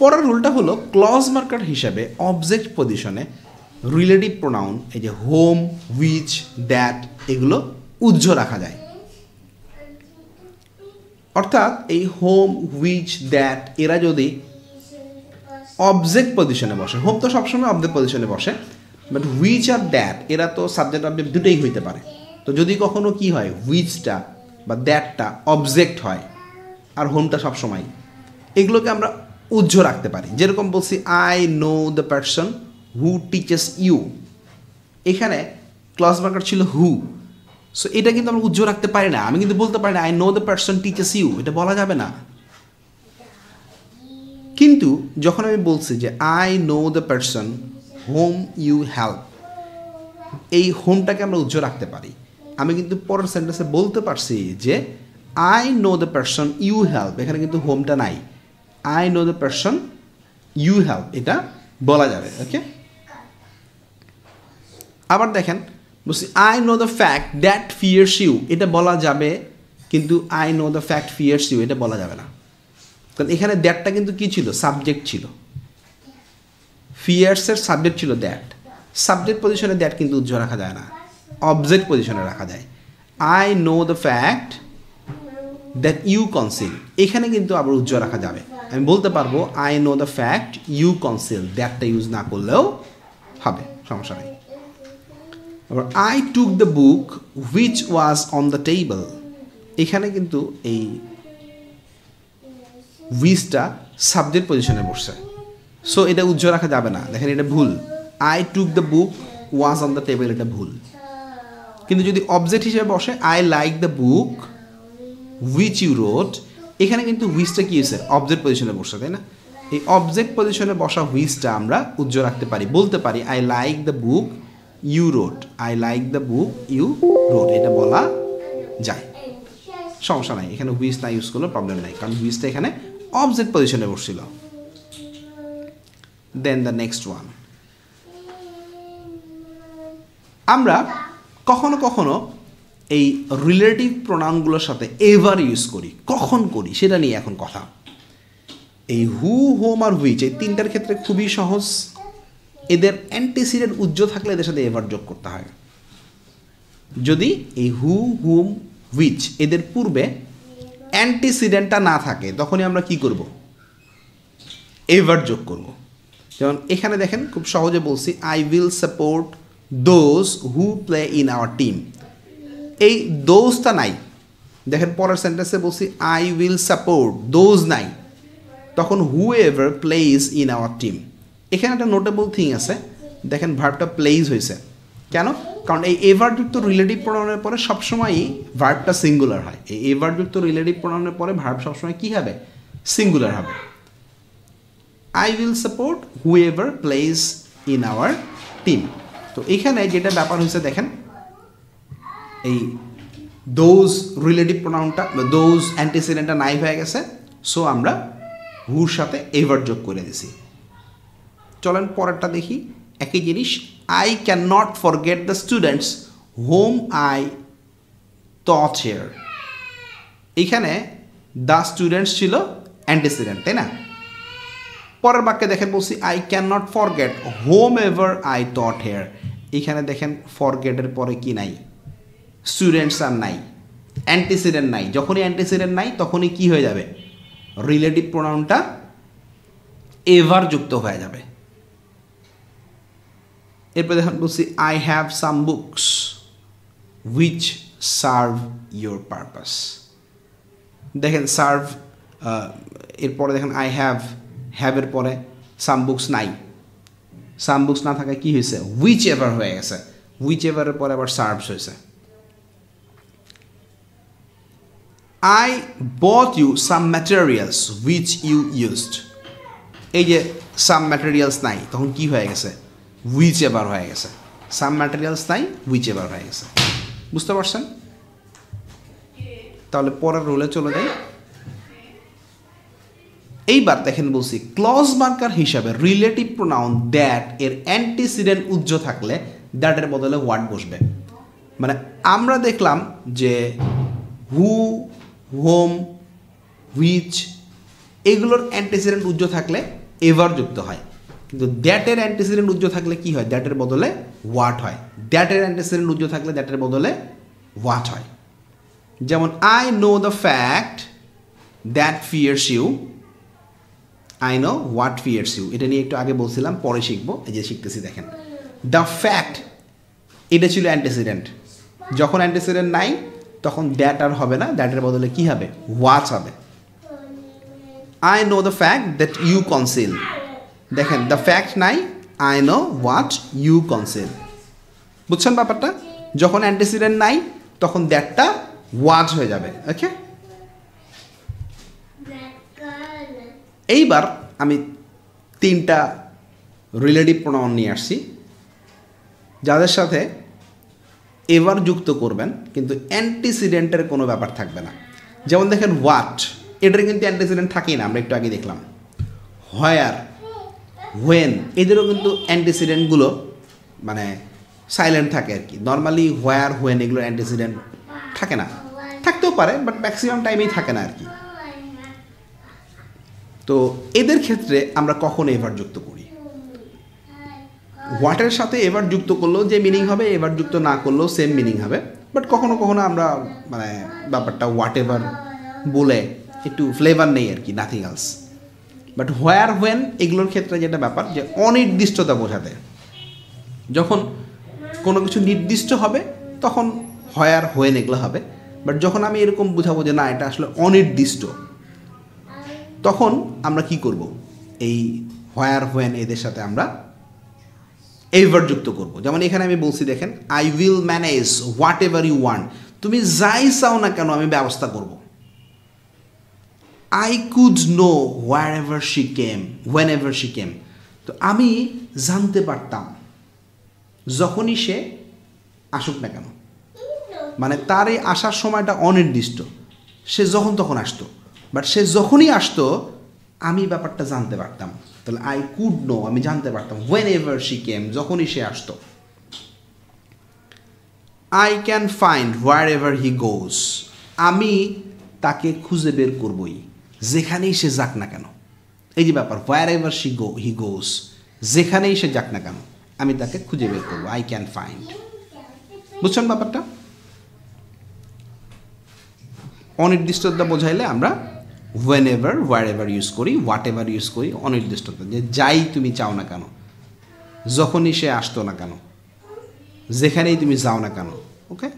পরের রুলটা হলো clause marker হিসাবে অবজেক্ট পজিশনে রিলেটিভ প্রোনাউন এই যে হোম, হুইচ, দ্যাট এগুলো উজ্জ্ব রাখা যায়। অর্থাৎ এই হোম, হুইচ, দ্যাট এরা যদি অবজেক্ট পজিশনে বসে, হোম তো সবসময় অবজেক্ট পজিশনে বসে, বাট হুইচ আর দ্যাট এরা তো সাবজেক্ট অবজেক্ট দুটোই হইতে পারে। তো যদি কখনো কি হয় হুইচটা বা দ্যাটটা অবজেক্ট হয় আর হোমটা সবসময়, এগুলোকে আমরা উজ্জ্ব রাখতে পারি। যেরকম বলছি I know the person who teaches you, এখানে ক্লজ মার্কার ছিল হু, সো এটা কিন্তু আমরা উজ্জ্ব রাখতে পারি না। আমি কিন্তু বলতে পারি না I know the person teaches you, এটা বলা যাবে না। কিন্তু যখন আমি বলছি যে I know the person whom you help, এই হোমটাকে আমরা উজ্জ্ব রাখতে পারি। আমি কিন্তু পরের সেন্টেন্সে বলতে পারছি যে I know the person you help, এখানে কিন্তু হোমটা নাই। I know the person you help এটা বলা যাবে। ওকে, আবার দেখেন বলছি I know the fact that fears you, এটা বলা যাবে, কিন্তু I know the fact fears you এটা বলা যাবে না। কারণ এখানে দ্যাটটা কিন্তু কি ছিল, সাবজেক্ট ছিল। ফিয়ার্সের সাবজেক্ট ছিল দ্যাট, সাবজেক্ট পজিশনে দ্যাট কিন্তু উজ্জ্ব রাখা যায় না, অবজেক্ট পজিশনে রাখা যায়। I know the fact that you conceal, এখানে কিন্তু আবার উজ্জ্ব রাখা যাবে। আমি বলতে পারবো I know the fact you conceal, দ্যাটটা ইউজ না করলেও হবে, সমস্যা নেই। আবার I took the book which was on the table, এখানে কিন্তু এই হুইচটা সাবজেক্ট পজিশনে বসছে, সো এটা উজ্জ্ব রাখা যাবে না। দেখেন এটা ভুল, I took the book was on the table এটা ভুল। কিন্তু যদি অবজেক্ট হিসেবে বসে I like the book which you wrote, এখানে কিন্তু হুইচটা কি হয়েছে, অবজেক্ট পজিশনে বসছে, তাই না? এই অবজেক্ট পজিশনে বসা হুইচটা আমরা উজ্জ্ব রাখতে পারি, বলতে পারি I like the book you wrote, I like the book you wrote, এটা বলা যায়, সমস্যা নাই। এখানে হুইচ না ইউজ করলে প্রবলেম নাই, কারণ হুইচটা এখানে অবজেক্ট পজিশনে বসছিল। দেন দ্য নেক্সট ওয়ান, আমরা কখনো কখনো এই রিলেটিভ প্রোনাউনগুলোর সাথে এভার ইউজ করি, কখন করি সেটা নিয়ে এখন কথা। এই হু, হোম আর হুইচ এই তিনটার ক্ষেত্রে খুবই সহজ, এদের অ্যান্টিসিডেন্ট উজ্জ্ব থাকলে এদের সাথে এভার যোগ করতে হয়। যদি এই হু, হুম, হুইচ এদের পূর্বে অ্যান্টিসিডেন্টটা না থাকে তখনই আমরা কি করব, এভার যোগ করব। যেমন এখানে দেখেন খুব সহজে বলছি I will support those who play in our team, এই দোজটা নাই। দেখেন পরের সেন্টেন্সে বলছি আই উইল সাপোর্ট দোজ নাই, তখন whoever plays in our team. এখানে একটা নোটেবল থিং আছে, দেখেন ভার্বটা প্লেজ হয়েছে কেন, কারণ এই এভারযুক্ত রিলেটিভ প্রোনাউনের পরে সবসময়ই ভার্বটা সিঙ্গুলার হয়। এই এভারযুক্ত রিলেটিভ প্রোনাউনের পরে ভার্ব সবসময় কী হবে, সিঙ্গুলার হবে। I will support whoever plays in our team. তো এখানে যেটা ব্যাপার হয়েছে দেখেন এই দোজ রিলেটিভ প্রোনাউনটা, দোজ অ্যান্টিসিডেন্টটা নাই হয়ে গেছে, সো আমরা হুর সাথে এভার যোগ করে দিছি। চলেন পরেরটা দেখি, একই জিনিস I can not forget the students home I taught here, এখানে দ্য স্টুডেন্টস ছিল অ্যান্টিসিডেন্ট, তাই না? পরের বাক্যে দেখেন বলছি I can not forget home ever I taught here, এখানে দেখেন ফরগেটের পরে কি নাই, স্টুডেন্টস আর নাই, অ্যান্টিসিডেন্ট নাই। যখনই অ্যান্টিসিডেন্ট নাই তখনই কি হয়ে যাবে, রিলেটিভ প্রোনাউনটা এভার যুক্ত হয়ে যাবে। এরপর দেখেন বলছি I have some books which serve your purpose, দেখেন সার্ভ, এরপরে দেখেন আই হ্যাভের পরে সাম বুকস নাই, সাম বুকস না থাকায় কি হয়েছে, হুইচ এভার হয়ে গেছে, হুইচ এভারের পরে আবার সার্ভস হয়েছে। I bought you some materials which you used, এই যে সাম ম্যাটেরিয়ালস নাই তখন কি হয়ে গেছে, হুইচ এভার হয়ে গেছে, সাম ম্যাটেরিয়ালস নাই হুইচ এভার হয়ে গেছে। বুঝতে পারছেন? তাহলে পরের রুলে চলে যাই। এইবার দেখেন বলছি ক্লজ মার্কার হিসাবে রিলেটিভ প্রোনাউন দ্যাট এর অ্যান্টিসিডেন্ট উজ্জ্ব থাকলে দ্যাটের বদলে হোয়াট বসবে। মানে আমরা দেখলাম যে হু, হোম, হুইচ এগুলোর অ্যান্টিসিডেন্ট উজ্জ্ব থাকলে এভার যুক্ত হয়, কিন্তু দ্যাটের অ্যান্টিসিডেন্ট উজ্জ্ব থাকলে কি হয়? দ্যাটের বদলে হোয়াট হয়। দ্যাটের অ্যান্টিসিডেন্ট উজ্জ্ব থাকলে দ্যাটের বদলে হোয়াট হয়। যেমন I know the fact that fears you, I know what fears you. এটা নিয়ে একটু আগে বলছিলাম, পরে শিখবো, এই যে শিখতেছি দেখেন। দ্য ফ্যাক্ট এটা ছিল অ্যান্টিসিডেন্ট, যখন অ্যান্টিসিডেন্ট নাই তখন দ্যাট আর হবে না, দ্যাটের বদলে কি হবে? হোয়াট হবে। I know the fact that you conceal, দেখেন দ্য ফ্যাক্ট নাই, I know what you conceal. বুঝছেন ব্যাপারটা? যখন অ্যান্টিসিডেন্ট নাই তখন দ্যাটটা হোয়াট হয়ে যাবে। ওকে, এইবার আমি 3টা রিলেটিভ প্রোনাউন নিয়ে আসছি যাদের সাথে এভার যুক্ত করবেন কিন্তু অ্যান্টিসিডেন্টের কোনো ব্যাপার থাকবে না। যেমন দেখেন হোয়াট, এটার কিন্তু অ্যান্টিসিডেন্ট থাকেই না, আমরা একটু আগে দেখলাম। হোয়ার, হোয়েন, এদেরও কিন্তু অ্যান্টিসিডেন্টগুলো মানে সাইলেন্ট থাকে আর কি। নর্মালি হোয়ার, হোয়েন এগুলোর অ্যান্টিসিডেন্ট থাকে না, থাকতেও পারে বাট ম্যাক্সিমাম টাইমেই থাকে না আর কি। তো এদের ক্ষেত্রে আমরা কখন এভার যুক্ত করি? হোয়াটের সাথে এভার যুক্ত করলেও যে মিনিং হবে, এভার যুক্ত না করলেও সেম মিনিং হবে, বাট কখনো কখনো আমরা মানে ব্যাপারটা হোয়াট এভার বলে একটু ফ্লেভার নেই আর কি, nothing else. But where, when এগুলোর ক্ষেত্রে যেটা ব্যাপার যে অনির্দিষ্টতা বোঝাতে, যখন কোনো কিছু নির্দিষ্ট হবে তখন হোয়ার, হোয়েন এগুলো হবে। বাট যখন আমি এরকম বুঝাবো যে না এটা আসলে অনির্দিষ্ট, তখন আমরা কি করব? এই হোয়ার, হোয়েন এদের সাথে আমরা এভার যুক্ত করব। যেমন এখানে আমি বলছি দেখেন, I will manage whatever you want, তুমি যাই চাও না কেন আমি ব্যবস্থা করব। I could know wherever she came, whenever she came, তো আমি জানতে পারতাম যখনই সে আসুক না কেন, মানে তার এই আসার সময়টা অনির্দিষ্ট, সে যখন তখন আসতো, বাট সে যখনই আসতো আমি ব্যাপারটা জানতে পারতাম। তাহলে আই কুড নো, আমি জানতে পারতাম, হোয়েন এভার শি কেম, যখনই সে আসতো। I can find where he goes, আমি তাকে খুঁজে বের করবই যেখানেই সে যাক না কেন। এই যে ব্যাপার, হোয়ার এভার হি গোজ, যেখানেই সে যাক না কেন আমি তাকে খুঁজে বের করবো, আই ক্যান ফাইন্ড। বুঝছেন ব্যাপারটা? অনির্দিষ্টতা বোঝাইলে আমরা when ever, where ever use করি, হোয়াট এভার ইউজ করি অনির্দিষ্টতা, যে যাই তুমি চাও না কেন, যখনই সে আসতো না কেন, যেখানেই তুমি যাও না কেন। ওকে।